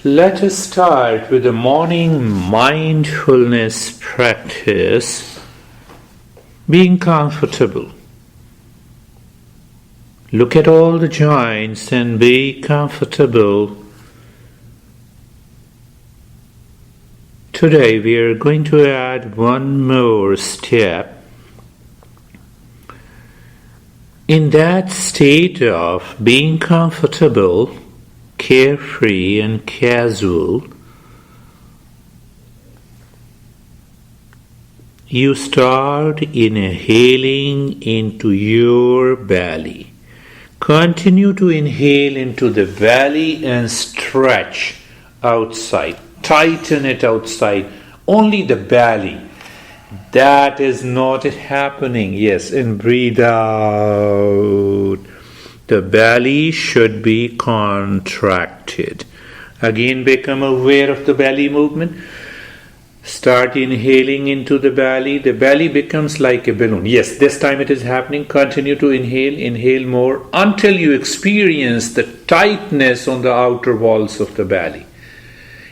Let us start with the morning mindfulness practice, being comfortable. Look at all the joints and be comfortable. Today we are going to add one more step. In that state of being comfortable, carefree and casual, you start inhaling into your belly. Continue to inhale into the belly and stretch outside. Tighten it outside. Only the belly. That is not happening. Yes, and breathe out. The belly should be contracted. Again, become aware of the belly movement. Start inhaling into the belly. The belly becomes like a balloon. Yes, this time it is happening. Continue to inhale. Inhale more until you experience the tightness on the outer walls of the belly.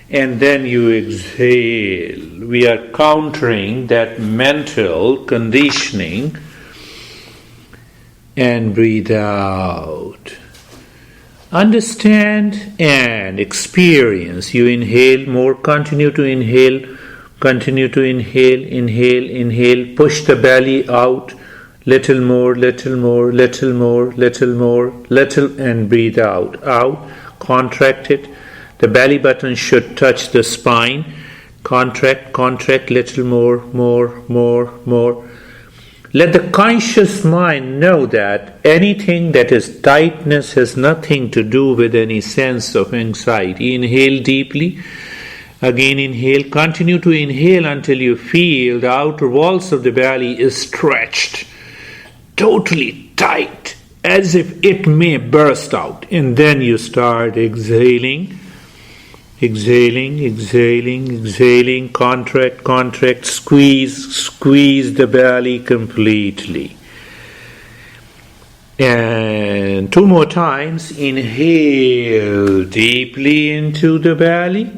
And then you exhale. We are countering that mental conditioning. And breathe out. Understand and experience. You inhale more. Continue to inhale. Continue to inhale. Inhale, inhale. Push the belly out. Little more, little more, little more, little more, little, and breathe out. Out. Contract it. The belly button should touch the spine. Contract, contract, little more, more, more, more. Let the conscious mind know that anything that is tightness has nothing to do with any sense of anxiety. Inhale deeply. Again inhale. Continue to inhale until you feel the outer walls of the belly is stretched. Totally tight. As if it may burst out. And then you start exhaling. Exhaling, exhaling, exhaling, contract, contract, squeeze the belly completely. And 2 more times, inhale deeply into the belly.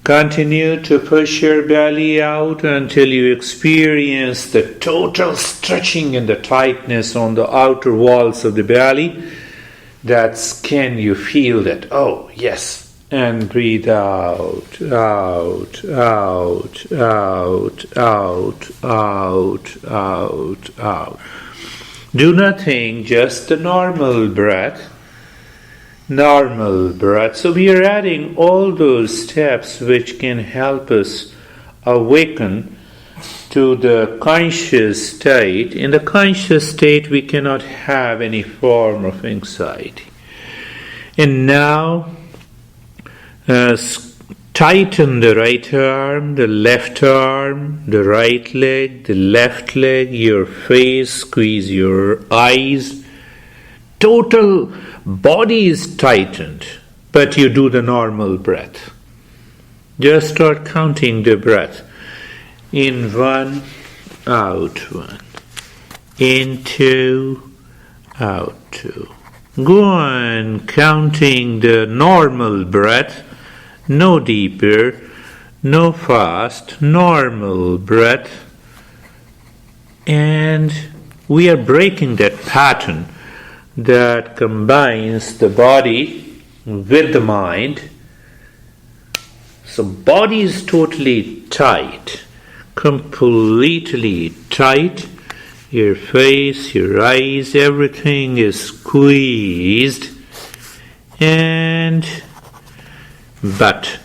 Continue to push your belly out until you experience the total stretching and the tightness on the outer walls of the belly. That skin, you feel that, oh yes. And breathe out, out, out, out, out, out, out, out. Do nothing, just the normal breath. Normal breath. So we are adding all those steps which can help us awaken to the conscious state. In the conscious state, we cannot have any form of anxiety. And now, tighten the right arm, the left arm, the right leg, the left leg, your face, squeeze your eyes. Total body is tightened, but you do the normal breath. Just start counting the breath. In 1, out 1. In 2, out 2. Go on counting the normal breath. No deeper, no fast, normal breath. And we are breaking that pattern that combines the body with the mind. So body is totally tight, completely tight. Your face, your eyes, everything is squeezed. But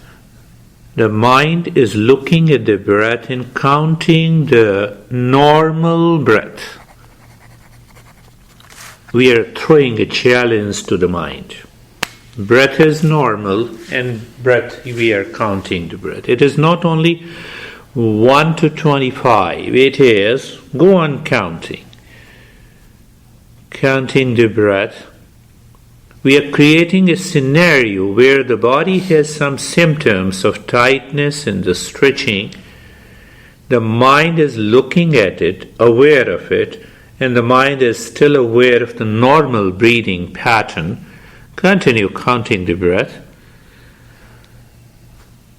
the mind is looking at the breath and counting the normal breath. We are throwing a challenge to the mind. Breath is normal, and breath, we are counting the breath. It is not only 1 to 25. It is, go on counting. Counting the breath. We are creating a scenario where the body has some symptoms of tightness and the stretching. The mind is looking at it, aware of it, and the mind is still aware of the normal breathing pattern. Continue counting the breath.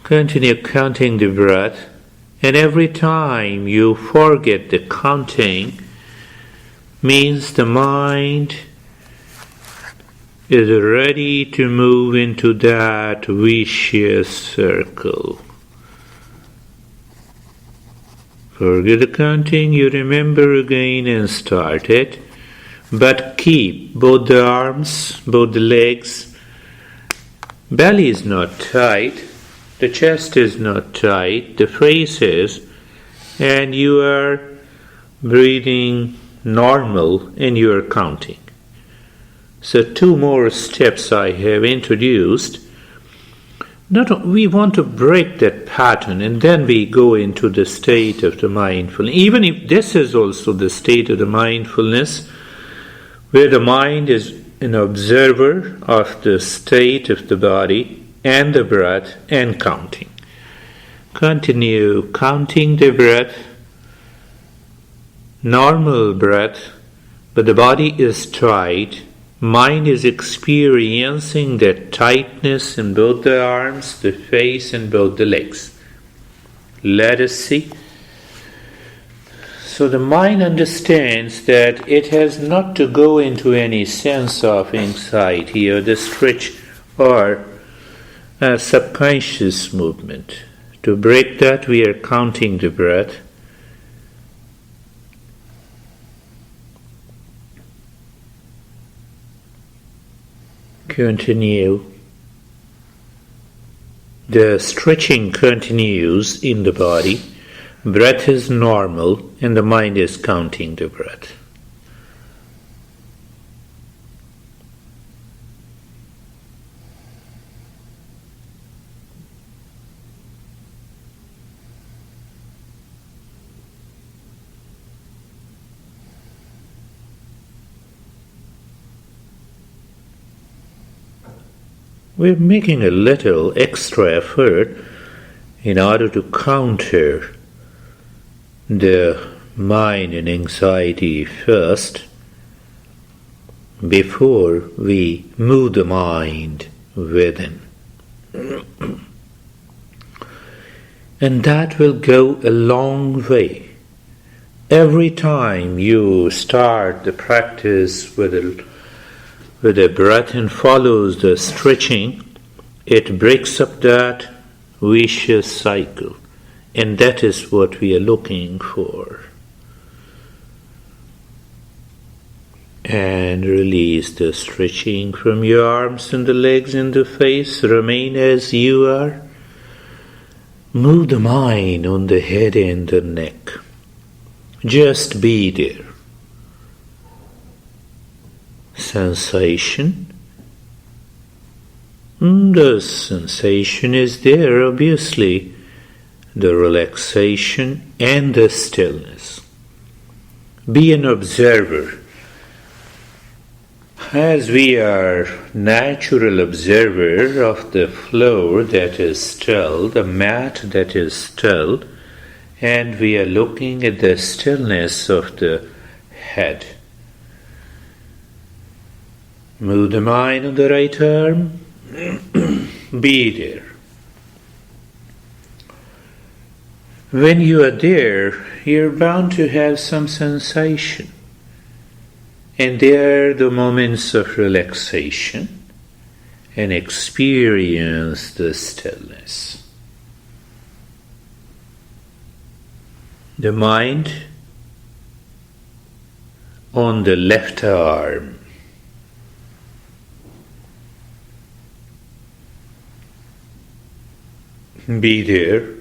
Continue counting the breath, and every time you forget the counting, means the mind is ready to move into that vicious circle. Forget the counting, you remember again and start it, but keep both the arms, both the legs. Belly is not tight, the chest is not tight, the face is, and you are breathing normal and you are counting. So 2 more steps I have introduced. We want to break that pattern, and then we go into the state of the mindfulness. Even if this is also the state of the mindfulness, where the mind is an observer of the state of the body and the breath and counting. Continue counting the breath, normal breath, but the body is tight. Mind is experiencing that tightness in both the arms, the face, and both the legs. Let us see. So the mind understands that it has not to go into any sense of anxiety or the stretch or a subconscious movement. To break that, we are counting the breath. Continue. The stretching continues in the body. Breath is normal and the mind is counting the breath. We're making a little extra effort in order to counter the mind and anxiety first, before we move the mind within. And that will go a long way. Every time you start the practice with a breath and follows the stretching, it breaks up that vicious cycle. And that is what we are looking for. And release the stretching from your arms and the legs and the face. Remain as you are. Move the mind on the head and the neck. Just be there. Sensation. The sensation is there, obviously. The relaxation and the stillness. Be an observer. As we are natural observer of the floor that is still, the mat that is still, and we are looking at the stillness of the head. Move the mind on the right arm. Be there. When you are there, you're bound to have some sensation. And there are the moments of relaxation, and experience the stillness. The mind on the left arm. Be there.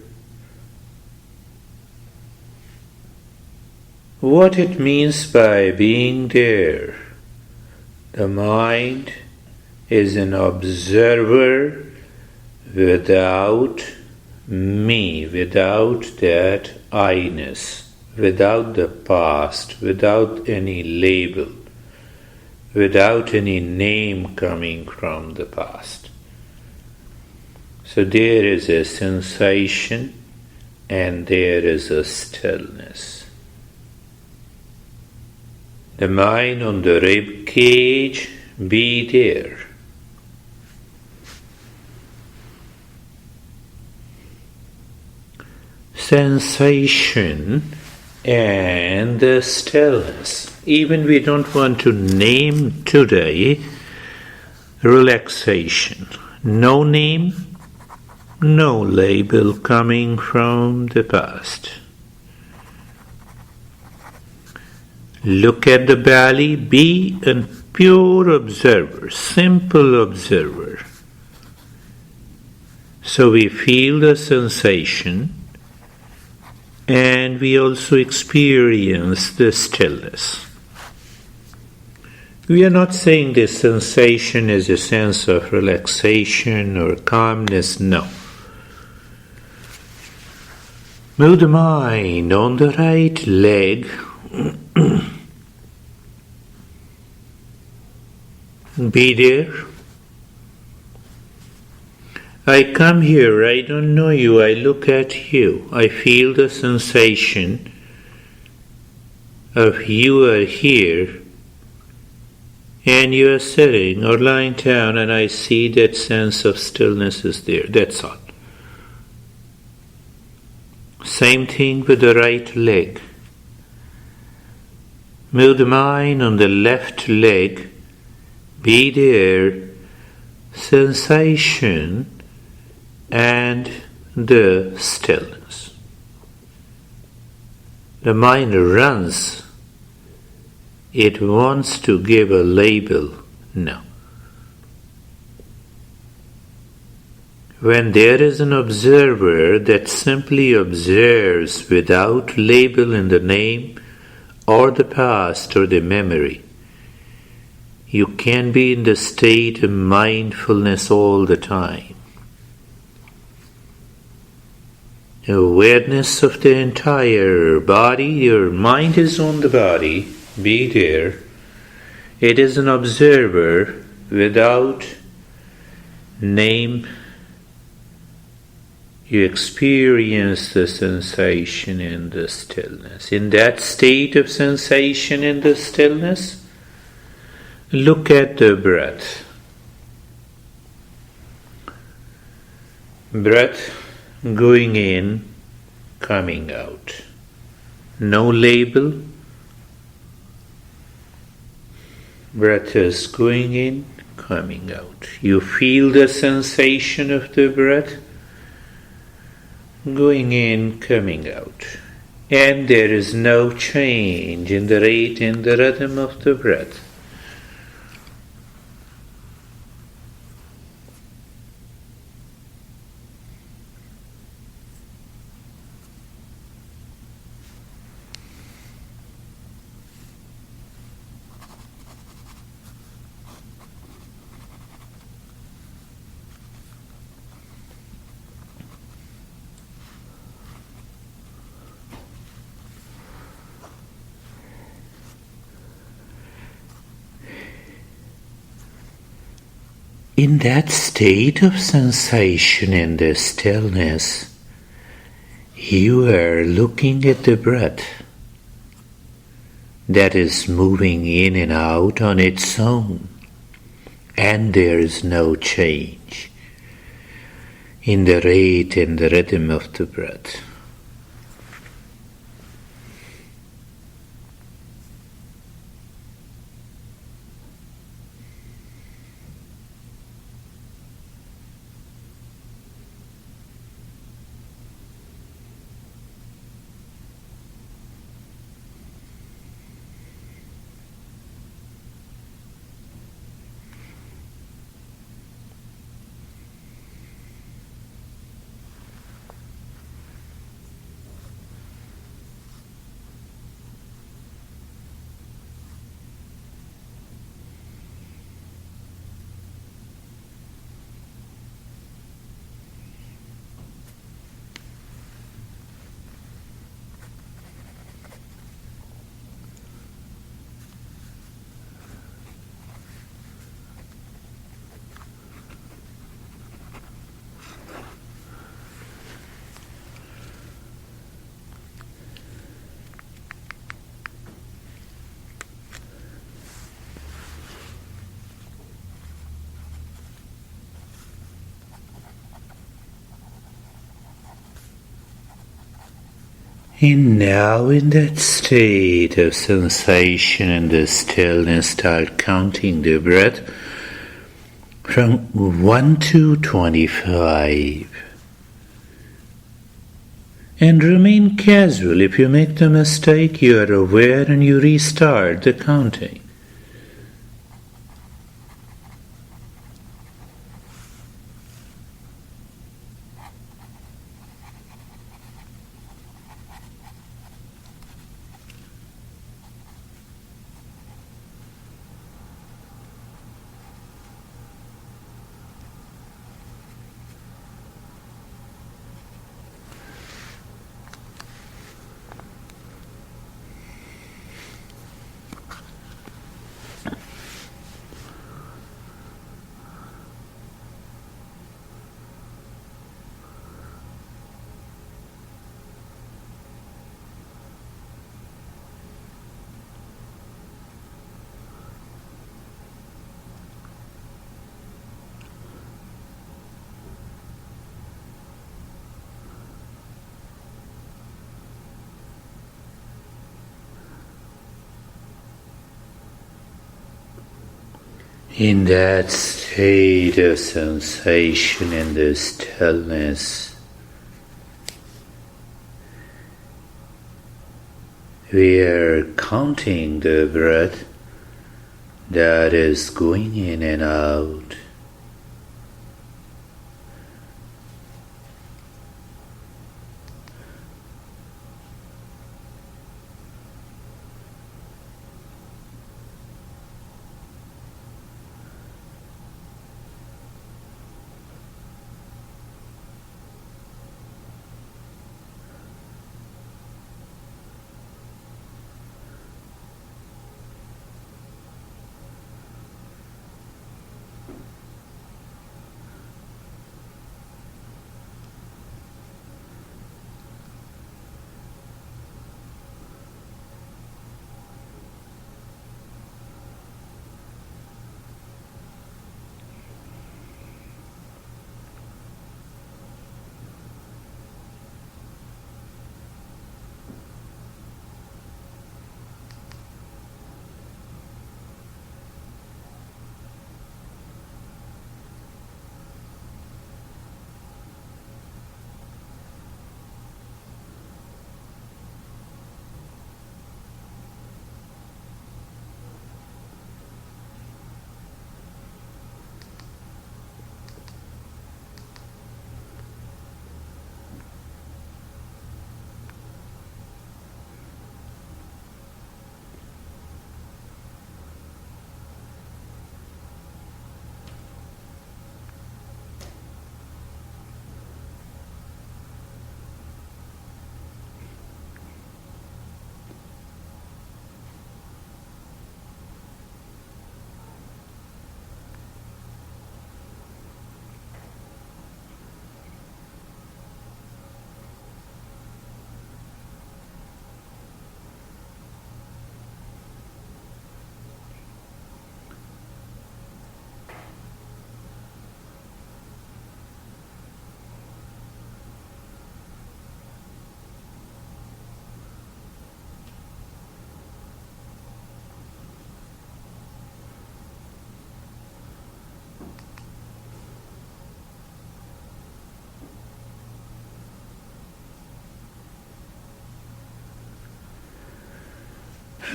What it means by being there. The mind is an observer without me, without that I-ness, without the past, without any label, without any name coming from the past. So there is a sensation and there is a stillness. The mind on the rib cage, be there. sensation and the stillness. Even we don't want to name today relaxation. No name, no label coming from the past. Look at the belly, be a pure observer, simple observer. So we feel the sensation and we also experience the stillness. We are not saying this sensation is a sense of relaxation or calmness, no. Move the mind on the right leg. Be there. I come here, I don't know you, I look at you, I feel the sensation of you are here and you are sitting or lying down and I see that sense of stillness is there, that's all. Same thing with the right leg. Move the mind on the left leg, be there, sensation and the stillness. The mind runs. It wants to give a label. No. When there is an observer that simply observes without label in the name or the past or the memory, you can be in the state of mindfulness all the time. Awareness of the entire body, your mind is on the body, be there. It is an observer without name. You experience the sensation in the stillness. In that state of sensation in the stillness, look at the breath. Breath going in, coming out. No label. Breath is going in, coming out. You feel the sensation of the breath going in, coming out. And there is no change in the rate and the rhythm of the breath. In that state of sensation and the stillness, you are looking at the breath that is moving in and out on its own, and there is no change in the rate and the rhythm of the breath. And now in that state of sensation and the stillness, start counting the breath from 1 to 25. And remain casual. If you make the mistake, you are aware and you restart the counting. In that state of sensation and the stillness, we are counting the breath that is going in and out.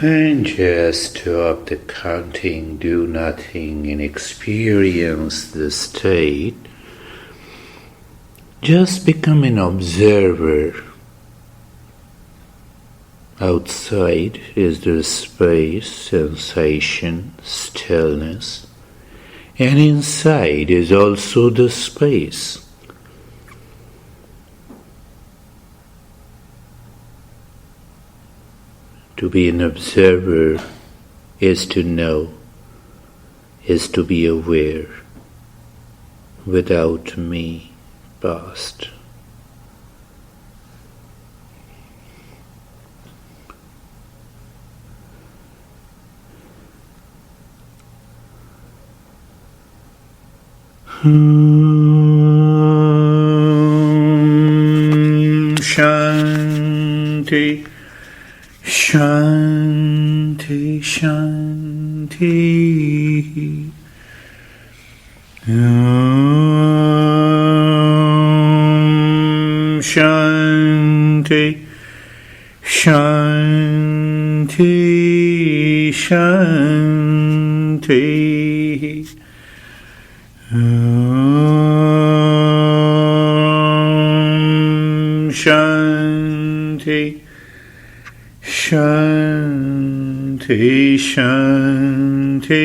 And just stop the counting, do nothing, and experience the state. Just become an observer. Outside is the space, sensation, stillness, and inside is also the space. To be an observer is to know, is to be aware, without me, past. Shanti. Shanti, Shanti. Shanti, Shanti, Shanti. Shanti, Shanti, Shanti.